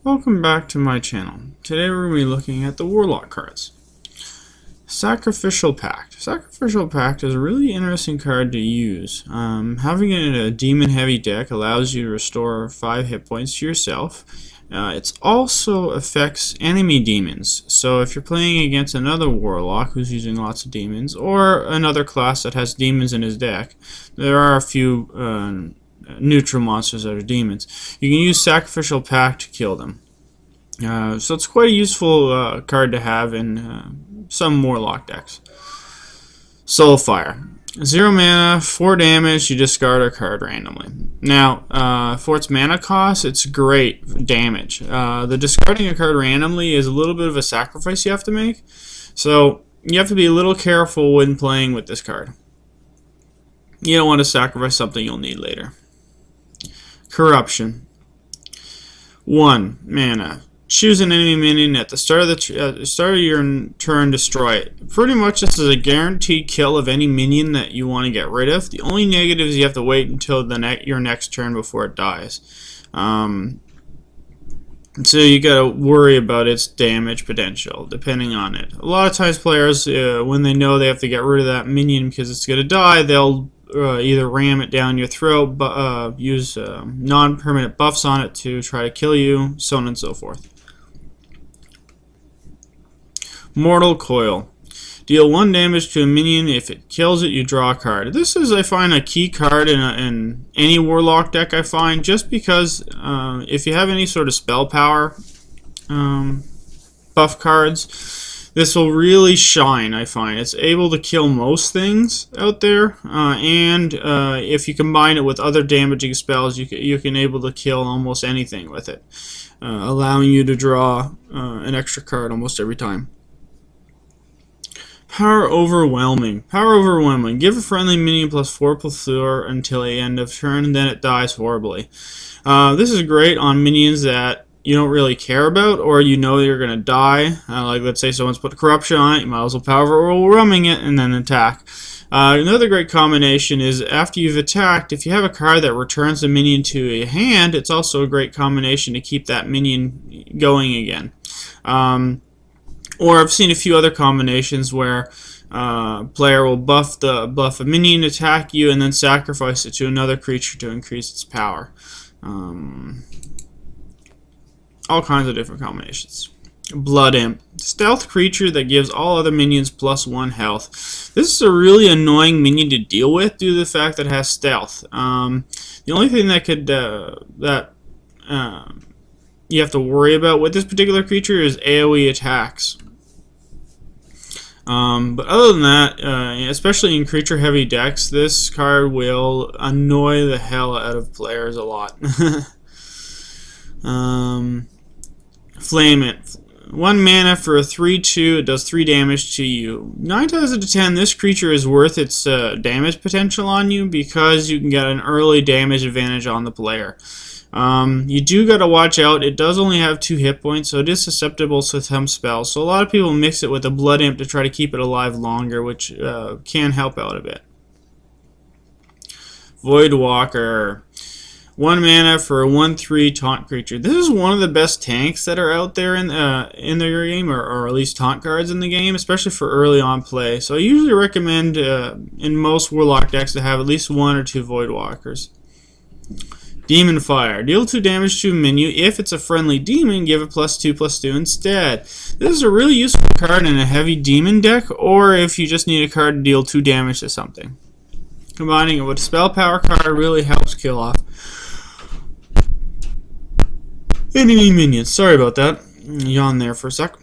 Welcome back to my channel. Today we're going to be looking at the Warlock cards. Sacrificial Pact. Sacrificial Pact is a really interesting card to use. Having it in a demon heavy deck allows you to restore 5 hit points to yourself. It also affects enemy demons. So if you're playing against another Warlock who's using lots of demons, or another class that has demons in his deck, there are a few neutral monsters that are demons. You can use Sacrificial Pact to kill them. So it's quite a useful card to have in some Warlock decks. Soulfire. 0 mana, 4 damage, you discard a card randomly. Now, for its mana cost, it's great damage. The discarding a card randomly is a little bit of a sacrifice you have to make. So you have to be a little careful when playing with this card. You don't want to sacrifice something you'll need later. Corruption. 1 mana. Choose an enemy minion at the start of your turn, destroy it. Pretty much this is a guaranteed kill of any minion that you want to get rid of. The only negative is you have to wait until your next turn before it dies. So you gotta worry about its damage potential depending on it. A lot of times players, when they know they have to get rid of that minion because it's gonna die, they'll either ram it down your throat, use non-permanent buffs on it to try to kill you, so on and so forth. Mortal Coil. Deal 1 damage to a minion. If it kills it, you draw a card. This is, I find, a key card in any Warlock deck, I find, just because if you have any sort of spell power buff cards, this will really shine, I find. It's able to kill most things out there, and if you combine it with other damaging spells, you can able to kill almost anything with it, allowing you to draw an extra card almost every time. Power Overwhelming. Power Overwhelming. Give a friendly minion +4/+4 until the end of turn, then it dies horribly. This is great on minions that you don't really care about, or you know you're going to die. Like, let's say someone's put Corruption on it, you might as well Power Overwhelming it and then attack. Another great combination is after you've attacked, if you have a card that returns a minion to a hand, it's also a great combination to keep that minion going again. Or I've seen a few other combinations where player will buff a minion, attack you, and then sacrifice it to another creature to increase its power. All kinds of different combinations. Blood Imp. Stealth creature that gives all other minions +1 health. This is a really annoying minion to deal with due to the fact that it has stealth. The only thing that could you have to worry about with this particular creature is AoE attacks. But other than that, especially in creature heavy decks, this card will annoy the hell out of players a lot. Flame It. 1 mana for a 3/2, it does 3 damage to you. 9 times out of 10, this creature is worth its damage potential on you because you can get an early damage advantage on the player. You do gotta watch out. It does only have 2 hit points, so it is susceptible to some spells. So a lot of people mix it with a Blood Imp to try to keep it alive longer, which can help out a bit. Voidwalker. 1 mana for a 1/3 taunt creature. This is one of the best tanks that are out there in the game, or at least taunt cards in the game, especially for early on play. So I usually recommend in most Warlock decks to have at least 1 or 2 Voidwalkers. Demon Fire. Deal 2 damage to a minion. If it's a friendly demon, give it +2/+2 instead. This is a really useful card in a heavy demon deck, or if you just need a card to deal 2 damage to something. Combining it with a spell power card really helps kill off enemy minions. Sorry about that. Yawn there for a sec.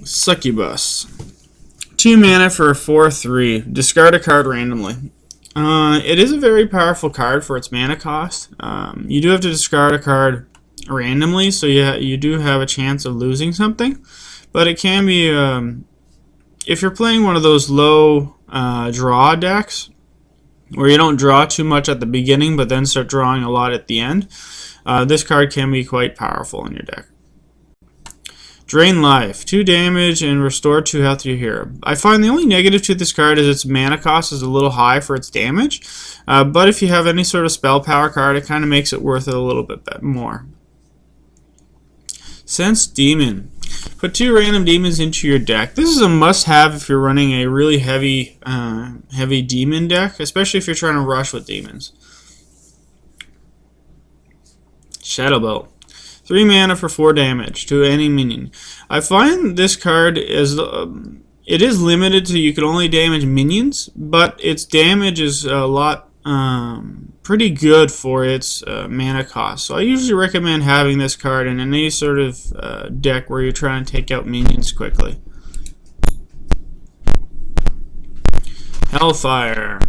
Succubus. 2 mana for a 4/3. Discard a card randomly. It is a very powerful card for its mana cost. You do have to discard a card randomly, so you do have a chance of losing something. But it can be, if you're playing one of those low draw decks, where you don't draw too much at the beginning, but then start drawing a lot at the end, this card can be quite powerful in your deck. Drain life, 2 damage, and restore 2 health to your hero. I find the only negative to this card is its mana cost is a little high for its damage, but if you have any sort of spell power card, it kind of makes it worth it a little bit more. Sense Demon. Put 2 random demons into your deck. This is a must-have if you're running a really heavy demon deck, especially if you're trying to rush with demons. Shadow Bolt. 3 mana for 4 damage to any minion. I find this card is it is limited to you can only damage minions, but its damage is a lot pretty good for its mana cost. So I usually recommend having this card in any sort of deck where you're trying to take out minions quickly. Hellfire.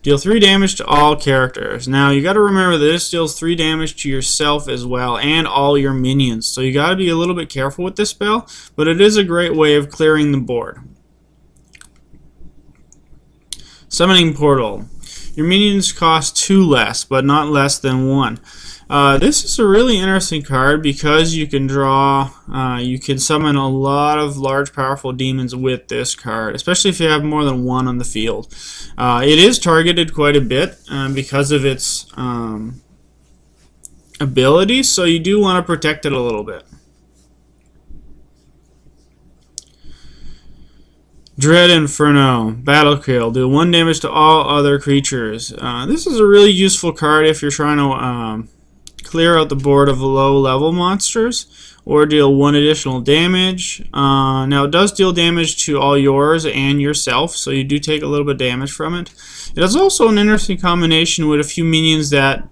Deal 3 damage to all characters. Now you got to remember that this deals 3 damage to yourself as well and all your minions. So you got to be a little bit careful with this spell, but it is a great way of clearing the board. Summoning Portal. Your minions cost 2 less, but not less than 1. This is a really interesting card because you can you can summon a lot of large powerful demons with this card, especially if you have more than 1 on the field. It is targeted quite a bit because of its abilities, so you do want to protect it a little bit. Dread Inferno, Battle Kill, do 1 damage to all other creatures. This is a really useful card if you're trying to clear out the board of low level monsters or deal 1 additional damage. Now it does deal damage to all yours and yourself, so you do take a little bit of damage from it. It is also an interesting combination with a few minions that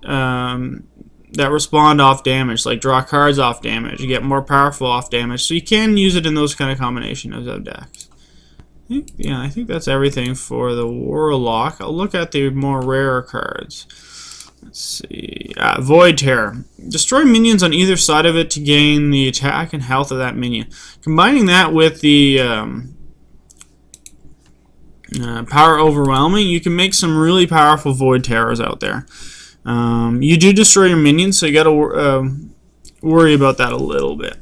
respond off damage, like draw cards off damage, you get more powerful off damage, so you can use it in those kind of combinations of decks. I think that's everything for the Warlock. I'll look at the more rare cards. Let's see. Void Terror. Destroy minions on either side of it to gain the attack and health of that minion. Combining that with the Power Overwhelming, you can make some really powerful Void Terrors out there. You do destroy your minions, so you got to worry about that a little bit.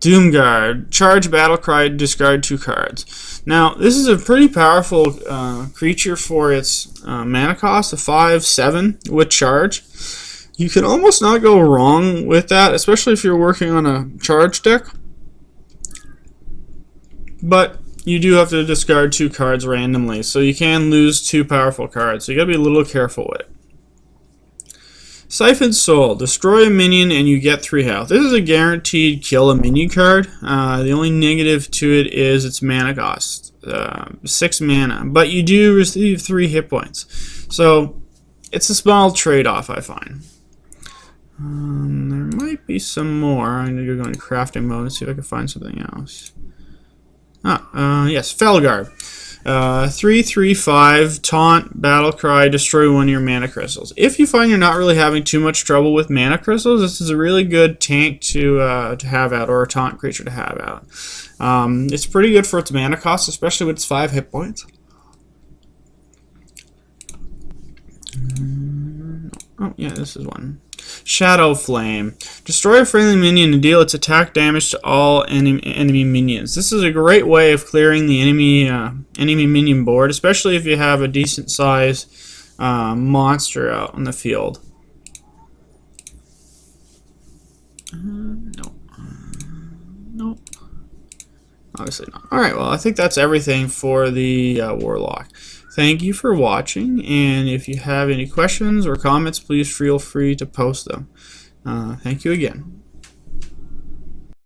Doomguard. Charge Battlecry, discard 2 cards. Now, this is a pretty powerful creature for its mana cost of 5/7 with charge. You can almost not go wrong with that, especially if you're working on a charge deck. But you do have to discard 2 cards randomly, so you can lose 2 powerful cards, so you gotta be a little careful with it. Siphoned Soul. Destroy a minion and you get 3 health. This is a guaranteed kill a minion card. The only negative to it is its mana cost. 6 mana. But you do receive 3 hit points. So it's a small trade-off, I find. There might be some more. I'm going to go into crafting mode and see if I can find something else. Yes, Felguard. 3/3/5 taunt, battle cry, destroy 1 of your mana crystals. If you find you're not really having too much trouble with mana crystals, this is a really good tank to have out, or a taunt creature to have out. It's pretty good for its mana cost, especially with its 5 hit points. Oh yeah, this is one. Shadow Flame. Destroy a friendly minion and deal its attack damage to all enemy minions. This is a great way of clearing the enemy minion board, especially if you have a decent size monster out on the field. Nope. Obviously not. Alright, well, I think that's everything for the Warlock. Thank you for watching, and if you have any questions or comments, please feel free to post them. Thank you again.